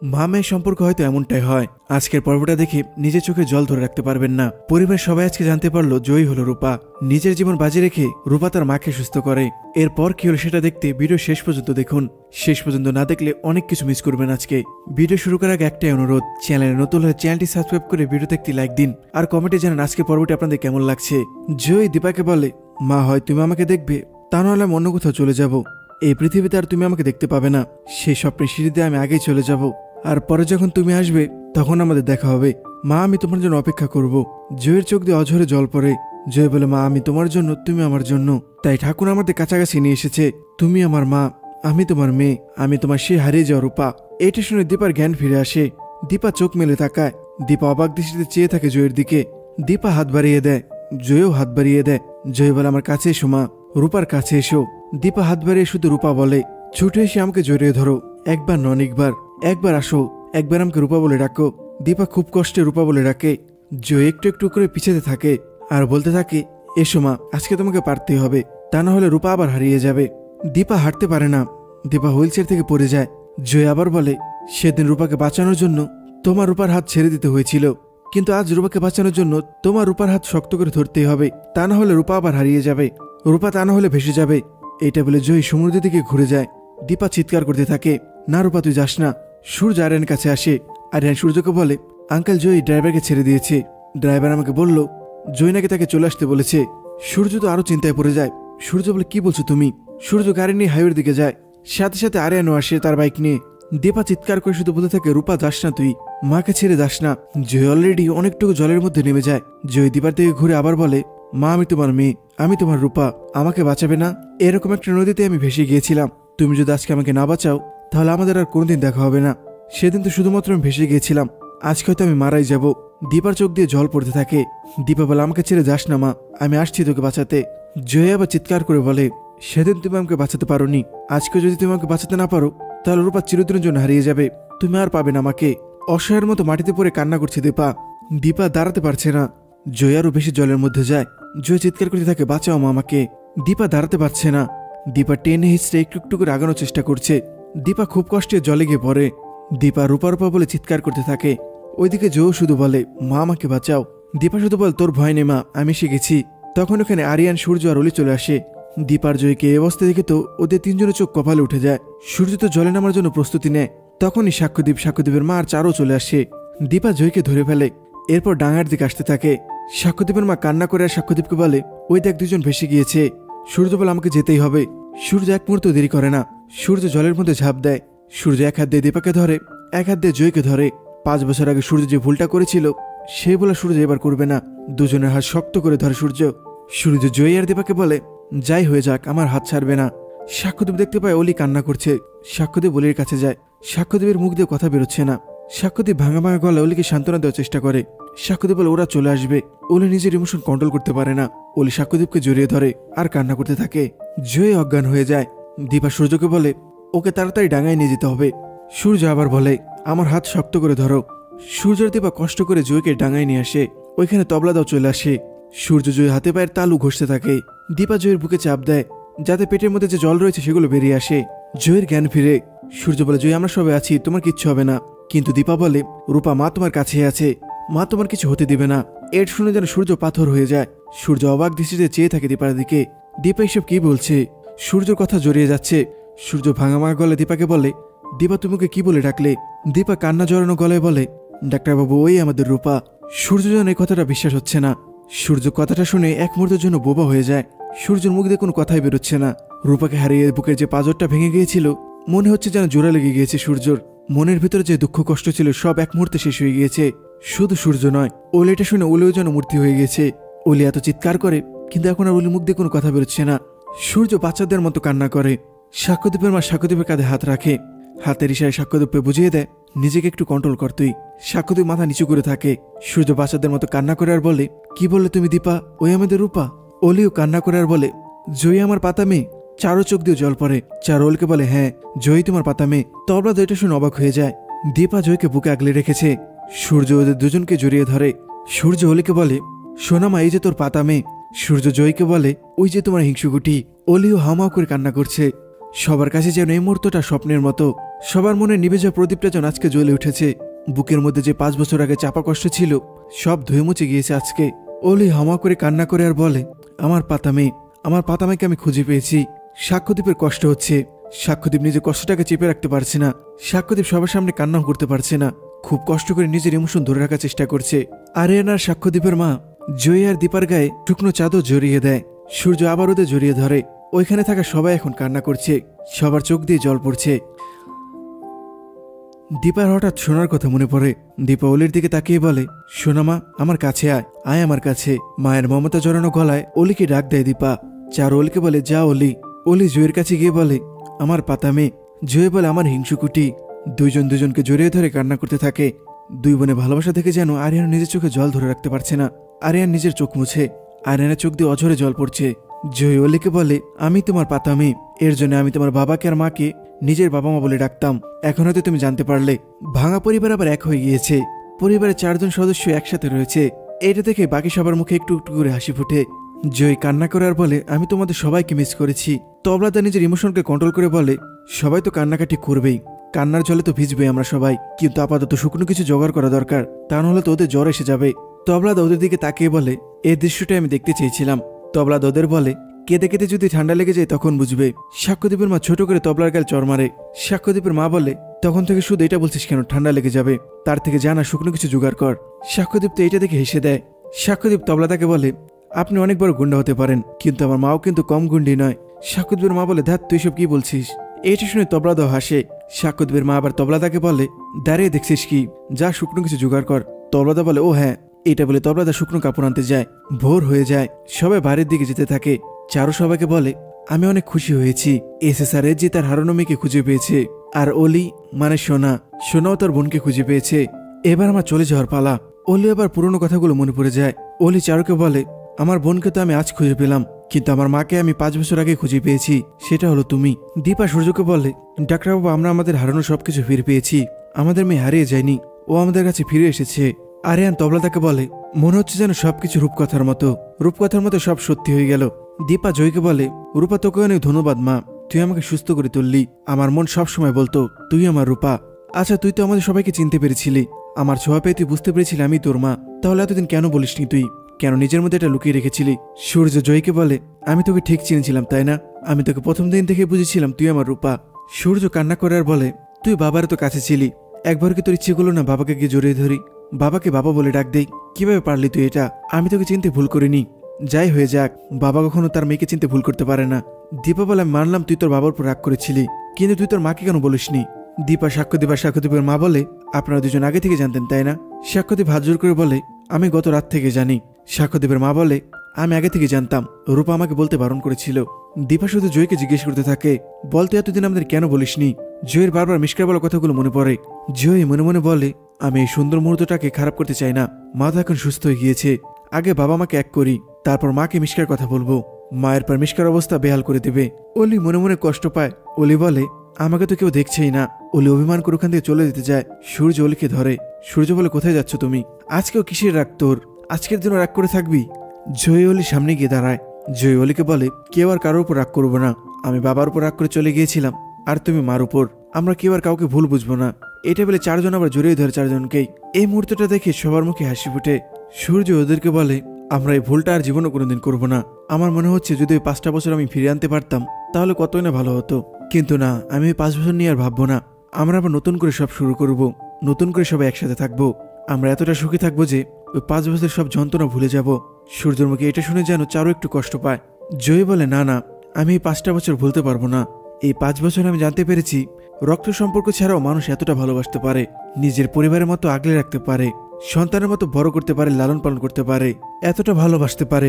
মা মেয়ের সম্পর্ক হয়তো এমনটাই হয়। আজকের পর্বটা দেখে নিজের চোখে জল ধরে রাখতে পারবেন না। পরিবারের সবাই আজকে জানতে পারলো জয়ী হলো রূপা। নিজের জীবন বাজি রেখে রূপা তার মাকে সুস্থ করে। এরপর কি হলো সেটা দেখতে ভিডিও শেষ পর্যন্ত দেখুন। শেষ পর্যন্ত না দেখলে অনেক কিছু মিস করবেন। আজকে ভিডিও শুরু করার আগে একটাই অনুরোধ, চ্যানেলে নতুন হলে চ্যানেলটি সাবস্ক্রাইব করে ভিডিওতে একটি লাইক দিন আর কমেন্টে জানান আজকের পর্বটি আপনাদের কেমন লাগছে। জয়ী দীপাকে বলে, মা হয় তুমি আমাকে দেখবে, তা নাহলে আমি অন্য কোথাও চলে যাব। এই পৃথিবীতে আর তুমি আমাকে দেখতে পাবে না। সেই স্বপ্নের সিঁড়িতে আমি আগেই চলে যাব, আর পরে যখন তুমি আসবে তখন আমাদের দেখা হবে। মা আমি তোমার জন্য অপেক্ষা করব। জয়ের চোখ দিয়ে অঝরে জল পড়ে। জয় বলে, মা আমি তোমার জন্য, তুমি আমার জন্য। তাই ঠাকুর আমাদের কাছাকাছি নিয়ে এসেছে। তুমি আমার মা, আমি তোমার মেয়ে, আমি তোমার সেই হারিয়ে যাওয়া রূপা। এটা শুনে দীপার জ্ঞান ফিরে আসে। দীপা চোখ মেলে তাকায়। দীপা অবাক দৃষ্টিতে চেয়ে থাকে জয়ের দিকে। দীপা হাত বাড়িয়ে দেয়, জয়ও হাত বাড়িয়ে দেয়। জয় বলে, আমার কাছে এসো মা, রূপার কাছে এসো। দীপা হাত বাড়িয়ে শুধু রূপা বলে, ছুটে এসে আমাকে জড়িয়ে ধরো। একবার অনেকবার, একবার আসো, একবার আমাকে রূপা বলে ডাকো। দীপা খুব কষ্টে রূপা বলে ডাকে। জয় একটু একটু করে পিছাতে থাকে আর বলতে থাকে, এসো মা, আজকে তোমাকে পারতেই হবে, তা না হলে রূপা আবার হারিয়ে যাবে। দীপা হাঁটতে পারে না। দীপা হুইলচেয়ার থেকে পড়ে যায়। জয় আবার বলে, সেদিন রূপাকে বাঁচানোর জন্য তোমার রূপার হাত ছেড়ে দিতে হয়েছিল, কিন্তু আজ রূপাকে বাঁচানোর জন্য তোমার রূপার হাত শক্ত করে ধরতেই হবে, তা না হলে রূপা আবার হারিয়ে যাবে। রূপা তা না হলে ভেসে যাবে। এটা বলে জয় সমুদ্রের দিকে ঘুরে যায়। দীপা চিৎকার করতে থাকে, না রূপা তুই যাস না। সূর্য আরিয়ানের কাছে আসে। আরিয়ান সূর্যকে বলে, আঙ্কেল জয় ড্রাইভারকে ছেড়ে দিয়েছে। ড্রাইভার আমাকে বলল জয় নাকি তাকে চলে আসতে বলেছে। সূর্য তো আরো চিন্তায় পড়ে যায়। সূর্য বলে, কি বলছো তুমি? সূর্য গাড়ি নিয়ে হাইওয়ের দিকে যায়। সাথে সাথে আরিয়ানও আসে তার বাইক নিয়ে। দীপা চিৎকার করে শুধু বলতে থাকে, রূপা যাস না, তুই মাকে ছেড়ে যাস না। জয় অলরেডি অনেকটুকু জলের মধ্যে নেমে যায়। জয় দীপার দিকে ঘুরে আবার বলে, মা আমি তোমার মেয়ে, আমি তোমার রূপা, আমাকে বাঁচাবে না? এরকম একটা নদীতে আমি ভেসে গিয়েছিলাম। তুমি যদি আজকে আমাকে না বাঁচাও তাহলে আমাদের আর কোনোদিন দেখা হবে না। সেদিন তো শুধুমাত্র আমি ভেসে গিয়েছিলাম, আজকে হয়তো আমি মারাই যাব। দীপার চোখ দিয়ে জল পড়তে থাকে। দীপা বলে, আমাকে ছেড়ে যাস না মা, আমি আসছি তোকে বাঁচাতে। জয় আবার চিৎকার করে বলে, সেদিন তুমি আমাকে বাঁচাতে পারোনি, আজকে যদি তুমি আমাকে বাঁচাতে না পারো তাহলে রূপা চিরদিনের জন্য হারিয়ে যাবে, তুমি আর পাবে না আমাকে। অসহায়ের মতো মাটিতে পড়ে কান্না করছে দীপা। দীপা দাঁড়াতে পারছে না। জয় আরো বেশি জলের মধ্যে যায়। জয় চিৎকার করতে থাকে, বাঁচাও মা আমাকে। দীপা দাঁড়াতে পারছে না। দীপা টেনে হিচড়ে একটু একটু করে আগানোর চেষ্টা করছে। দীপা খুব কষ্টে জলে গিয়ে পড়ে। দীপা রূপা রূপা বলে চিৎকার করতে থাকে। ওইদিকে জয় শুধু বলে, মা আমাকে বাঁচাও। দীপা শুধু বলে, তোর ভয় নেই মা, আমি শিখেছি। তখন ওখানে আরিয়ান, সূর্য আর অলি চলে আসে। দীপার জয়কে এই অবস্থা দেখে তো ওদের তিনজনের চোখ কপালে উঠে যায়। সূর্য তো জলে নামার জন্য প্রস্তুতি নেয়। তখনই সাক্ষ্যদীপের মা আর চারও চলে আসে। দীপা জয়কে ধরে ফেলে। এরপর ডাঙার দিকে আসতে থাকে। সাক্ষ্যদীপের মা কান্না করে আর সাক্ষ্যদীপকে বলে, ওই দেখ দুজন ভেসে গিয়েছে। সূর্য বলে, আমাকে যেতেই হবে। সূর্য এক মুহূর্ত দেরি করে না। সূর্য জলের মধ্যে ঝাঁপ দেয়। সূর্য এক হাত দিয়ে দীপাকে ধরে, এক হাত দিয়ে জয়কে ধরে। 5 বছর আগে সূর্য যে ভুলটা করেছিল সে বলে সূর্য এবার করবে না। দুজনের হাত শক্ত করে ধরে সূর্য। সূর্য জয় আর দীপাকে বলে, যাই হয়ে যাক আমার হাত ছাড়বে না। সাক্ষ্যদীপ দেখতে পায় অলি কান্না করছে। সাক্ষ্যদীপ অলির কাছে যায়। সাক্ষ্যদীপের মুখ দিয়ে কথা বেরোচ্ছে না। সাক্ষ্যদীপ ভাঙা ভাঙা গলায় অলিকে সান্ত্বনা দেওয়ার চেষ্টা করে। সাক্ষ্যদীপ বলে, ওরা চলে আসবে। অলি নিজের ইমোশন কন্ট্রোল করতে পারে না। অলি সাক্ষ্যদীপকে জড়িয়ে ধরে আর কান্না করতে থাকে। জয় অজ্ঞান হয়ে যায়। দীপা সূর্যকে বলে, ওকে তাড়াতাড়ি ডাঙায় নিয়ে যেতে হবে। সূর্য আবার বলে, আমার হাত শক্ত করে ধরো। সূর্যের দীপা কষ্ট করে জয়কে ডাঙায় নিয়ে আসে। ওইখানে তবলাদাও চলে আসে। সূর্য জয় হাতে পায়ের তালু ঘষতে থাকে। দীপা জয়ের বুকে চাপ দেয় যাতে পেটের মধ্যে যে জল রয়েছে সেগুলো বেরিয়ে আসে। জয়ের জ্ঞান ফিরে। সূর্য বলে, জয় আমরা সবাই আছি, তোমার কিচ্ছু হবে না। কিন্তু দীপা বলে, রূপা মা তোমার কাছে আছে, মা তোমার কিছু হতে দিবে না। এর শুনে যেন সূর্য পাথর হয়ে যায়। সূর্য অবাক দৃষ্টিতে চেয়ে থাকে দীপার দিকে। দীপা এসব কি বলছে? সূর্যর কথা জড়িয়ে যাচ্ছে। সূর্য ভাঙা ভাঙা গলায় দীপাকে বলে, দীপা তুমি কি বলে ডাকলে? দীপা কান্না জড়ানো গলায় বলে, ডাক্তারবাবু ওই আমাদের রূপা। সূর্য যেন এই কথাটা বিশ্বাস হচ্ছে না। সূর্য কথাটা শুনে এক মুহূর্তের জন্য বোবা হয়ে যায়। সূর্যের মুখ দিয়ে কোনো কথাই বেরোচ্ছে না। রূপাকে হারিয়ে বুকের যে পাঁজরটা ভেঙে গিয়েছিল মনে হচ্ছে যেন জোড়া লেগে গিয়েছে সূর্যর। মনের ভিতরে যে দুঃখ কষ্ট ছিল সব এক মুহূর্তে শেষ হয়ে গিয়েছে। শুধু সূর্য নয়, ওলিটা শুনে ওলিও যেন মূর্তি হয়ে গেছে। ওলি এত চিৎকার করে কিন্তু এখন আর ওলির মুখ দিয়ে কোনো কথা বেরোচ্ছে না। সূর্য বাচ্চাদের মতো কান্না করে। সাক্ষ্যদীপের মা সাক্ষ্যদীপের কাঁধে হাত রাখে। হাতের ইশারায় সাক্ষ্যদীপকে বুঝিয়ে দেয়, নিজেকে একটু কন্ট্রোল কর তুই। সাক্ষ্যদীপ মাথা নিচু করে থাকে। সূর্য বাচ্চাদের মতো কান্না করে আর বলে, কি বললে তুমি দীপা? ওই আমাদের রূপা? অলিও কান্না করে আর বলে, জয়ী আমার পাতা মেয়ে। চারো চোখ দিয়ে জল পড়ে। চার ওলকে বলে, হ্যাঁ জয়ী তোমার পাতা মেয়ে। তবলা এটা শুনে অবাক হয়ে যায়। দীপা জয়কে বুকে আগলে রেখেছে। সূর্য ওদের দুজনকে জড়িয়ে ধরে। সূর্য অলিকে বলে, সোনামা এই যে তোর পাতা মেয়ে। সূর্য জয়ীকে বলে, ওই যে তোমার হিংসুকুটি। অলিও হামাও করে কান্না করছে। সবার কাছে যেন এই মুহূর্তটা স্বপ্নের মতো। সবার মনে নিভে যাওয়া প্রদীপটা যেন আজকে জ্বলে উঠেছে। বুকের মধ্যে যে 5 বছর আগে চাপা কষ্ট ছিল সব ধুয়ে মুছে গিয়েছে আজকে। অলি হামা করে কান্না করে আর বলে, আমার পাতামেকে আমি খুঁজে পেয়েছি। সাক্ষ্যদীপের কষ্ট হচ্ছে। সাক্ষ্যদীপ নিজের কষ্টটাকে চেপে রাখতে পারছে না। সাক্ষ্যদীপ সবার সামনে কান্নাও করতে পারছে না। খুব কষ্ট করে নিজের ইমোশন ধরে রাখার চেষ্টা করছে। আরিয়ান আর সাক্ষ্যদীপের মা জয়ী আর দীপার গায়ে শুকনো চাদর জড়িয়ে দেয়। সূর্য আবার ওদের জড়িয়ে ধরে। ওইখানে থাকা সবাই এখন কান্না করছে। সবার চোখ দিয়ে জল পড়ছে। দীপার হঠাৎ শোনার কথা মনে পড়ে। দীপা অলির দিকে তাকিয়ে বলে, শোনা মা, আমার কাছে আয় আমার কাছে। মায়ের মমতা জড়ানো গলায় অলিকে ডাক দেয় দীপা। চার অলিকে বলে, যা অলি। অলি জয়ের কাছে গিয়ে বলে, আমার পাতামে। জয় বলে, আমার হিংসুকুটি। দুইজন দুজনকে জড়িয়ে ধরে কান্না করতে থাকে। দুই বোনে ভালোবাসা দেখে যেন আরিয়ান নিজের চোখে জল ধরে রাখতে পারছে না। আরিয়ান নিজের চোখ মুছে। আরিয়ানের চোখ দিয়ে অঝরে জল পড়ছে। জয় অলিকে বলে, আমি তোমার পাতামে। এর জন্য আমি তোমার বাবাকে আর মাকে নিজের বাবা মা বলে ডাকতাম। এখন হয়তো তুমি জানতে পারলে। ভাঙা পরিবার আবার এক হয়ে গিয়েছে। পরিবারের 4 জন সদস্য একসাথে রয়েছে। এটা দেখে বাকি সবার মুখে একটু একটু করে হাসি ফুটে। জয় কান্না করে আর বলে, আমি তোমাদের সবাইকে মিস করেছি। তবলাদা নিজের ইমোশনকে কন্ট্রোল করে বলে, সবাই তো কান্নাকাটি করবেই, কান্নার জলে তো ভিজবে আমরা সবাই, কিন্তু আপাতত শুকনো কিছু জোগাড় করা দরকার, তা নাহলে তো ওদের জ্বর এসে যাবে। তবলাদা ওদের দিকে তাকিয়ে বলে, এই দৃশ্যটাই আমি দেখতে চেয়েছিলাম। তবলাদা ওদের বলে, কেঁদে কেঁদে যদি ঠান্ডা লেগে যায় তখন বুঝবে। সাক্ষ্যদীপের মা ছোট করে তবলার গাল চড় মারে। সাক্ষ্যদীপের মা বলে, তখন থেকে শুধু এটা বলছিস কেন ঠান্ডা লেগে যাবে? তার থেকে জানা শুকনো কিছু জোগাড় কর। সাক্ষ্যদীপ তো এটা দেখে হেসে দেয়। সাক্ষ্যদীপ তবলাদাকে বলে, আপনি অনেক বড় গুন্ডা হতে পারেন, কিন্তু আমার মাও কিন্তু কম গুন্ডি নয়। সাক্ষ্যদীপের মা বলে, ধ্যাত, তুই সব কি বলছিস? এইটা শুনে তবলাদাও হাসে। সাক্ষ্যদীপের মা আবার তবলাদাকে বলে, দাঁড়িয়ে দেখছিস কি, যা শুকনো কিছু জোগাড় কর। তবলাদা বলে, ও হ্যাঁ। এটা বলে তবলাদা শুকনো কাপড় আনতে যায়। ভোর হয়ে যায়। সবাই বাড়ির দিকে যেতে থাকে। চারু সবাইকে বলে, আমি অনেক খুশি হয়েছি। এসএসআর যে তার হারানো মেয়েকে খুঁজে পেয়েছে। আর অলি মানে সোনাও তার বোনকে খুঁজে পেয়েছে। এবার আমার চলে যাওয়ার পালা। অলি আবার পুরনো কথাগুলো মনে পড়ে যায়। অলি চারুকে বলে, আমার বোনকে তো আমি আজ খুঁজে পেলাম, কিন্তু আমার মাকে আমি 5 বছর আগে খুঁজে পেয়েছি, সেটা হলো তুমি। দীপা সূর্যকে বলে, ডাক্তারবাবু, আমরা আমাদের হারানো সবকিছু ফিরে পেয়েছি। আমাদের মেয়ে হারিয়ে যায়নি, ও আমাদের কাছে ফিরে এসেছে। আরিয়ান তবলাদাকে বলে, মনে হচ্ছে যেন সবকিছু রূপকথার মতো সব সত্যি হয়ে গেল। দীপা জয়কে বলে, রূপা, তোকে অনেক ধন্যবাদ মা, তুই আমাকে সুস্থ করে তুললি। আমার মন সব সময় বলতো তুই আমার রূপা। আচ্ছা, তুই তো আমাদের সবাইকে চিনতে পেরেছিলি। আমার ছোঁয়া পেয়ে তুই বুঝতে পেরেছিলি আমি তোর মা। তাহলে এতদিন কেন বলিসনি? তুই কেন নিজের মধ্যে এটা লুকিয়ে রেখেছিলি? সূর্য জয়কে বলে, আমি তোকে ঠিক চিনেছিলাম, তাই না? আমি তোকে প্রথম দিন থেকে বুঝেছিলাম তুই আমার রূপা। সূর্য কান্না করে আর বলে, তুই বাবার তো কাছে ছিলি, একবার কি তোর ইচ্ছে করলো না বাবাকে গিয়ে জড়িয়ে ধরি, বাবাকে বাবা বলে ডাক দেই? কিভাবে পারলি তুই এটা? আমি তোকে চিনতে ভুল করিনি। যাই হয়ে যাক, বাবা কখনো তার মেয়েকে চিনতে ভুল করতে পারে না। দীপা বলে, আমি মানলাম তুই তোর বাবার উপর রাগ করেছিলি, কিন্তু তুই তোর মাকে কেন বলিসনি? দীপা সাক্ষ্যদীপের মা বলে, আপনারা দুজন আগে থেকে জানতেন, তাই না? সাক্ষ্যদীপ হাত জোর করে বলে, আমি গত রাত থেকে জানি। সাক্ষ্যদীপের মা বলে, আমি আগে থেকে জানতাম, রূপা আমাকে বলতে বারণ করেছিল। দীপা শুধু জয়কে জিজ্ঞেস করতে থাকে, বলতে এতদিন আমাদের কেন বলিসনি? জয়ের বারবার মিষ্কার বলা কথাগুলো মনে পড়ে। জয় মনে মনে বলে, আমি এই সুন্দর মুহূর্তটাকে খারাপ করতে চাই না। মা তো এখন সুস্থ হয়ে গিয়েছে, আগে বাবা মাকে এক করি, তারপর মাকে মিষ্কার কথা বলবো। মায়ের পর মিষ্কার অবস্থা বেহাল করে দেবে। অলি মনে মনে কষ্ট পায়। অলি বলে, আমাকে তো কেউ দেখছেই না। অলি অভিমান করে ওখান থেকে চলে যেতে যায়। সূর্য অলিকে ধরে। সূর্য বলে, কোথায় যাচ্ছ তুমি? আজকেও কিসের রাগ তোর? আজকের দিনও রাগ করে থাকবি? জয় অলির সামনে গিয়ে দাঁড়ায়। জয় অলিকে বলে, কেউ আর কারোর উপর রাগ করবো না। আমি বাবার উপর রাগ করে চলে গিয়েছিলাম, আর তুমি মার উপর। আমরা কেউ আর কাউকে ভুল বুঝবো না। এটা বলে 4 জন আবার জড়িয়ে ধরে 4 জনকেই। এই মুহূর্তটা দেখে সবার মুখে হাসি ফুটে। সূর্য ওদেরকে বলে, আমরা এই ভুলটা আর জীবনে কোনোদিন করবো না। আমার মনে হচ্ছে যদি ওই 5টা বছর আমি ফিরে আনতে পারতাম তাহলে কতই না ভালো হতো, কিন্তু না, আমি ওই 5 বছর নিয়ে আর ভাববো না। আমরা আবার নতুন করে সব শুরু করব, নতুন করে সবাই একসাথে থাকবো। আমরা এতটা সুখী থাকবো যে ওই 5 বছর সব যন্ত্রণা ভুলে যাব। সূর্যের মুখে এটা শুনে যেন চারু একটু কষ্ট পায়। জয় বলে, না না, আমি এই 5টা বছর ভুলতে পারবো না। এই 5 বছর আমি জানতে পেরেছি রক্ত সম্পর্ক ছাড়াও মানুষ এতটা ভালোবাসতে পারে, নিজের পরিবারের মতো আগলে রাখতে পারে, সন্তানের মতো বড় করতে পারে, লালন পালন করতে পারে, এতটা ভালোবাসতে পারে,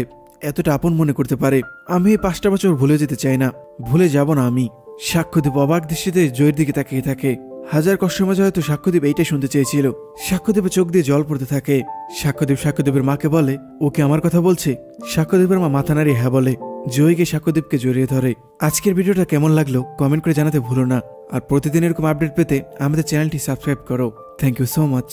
এতটা আপন মনে করতে পারে। আমি এই 5টা বছর ভুলে যেতে চাই না, ভুলে যাব না আমি। সাক্ষ্যদীপ অবাক দৃষ্টিতে জয়ের দিকে তাকিয়ে থাকে। হাজার কষ্টের মাঝে হয়তো সাক্ষ্যদীপ এইটাই শুনতে চেয়েছিল। সাক্ষ্যদীপের চোখ দিয়ে জল পড়তে থাকে। সাক্ষ্যদীপের মাকে বলে, ওকে আমার কথা বলছে? সাক্ষ্যদীপের মা মাথা নাড়িয়ে হ্যাঁ বলে। জয়কে সাক্ষ্যদীপকে জড়িয়ে ধরে। আজকের ভিডিওটা কেমন লাগলো কমেন্ট করে জানাতে ভুলো না। আর প্রতিদিন এরকম আপডেট পেতে আমাদের চ্যানেলটি সাবস্ক্রাইব করো। Thank you so much.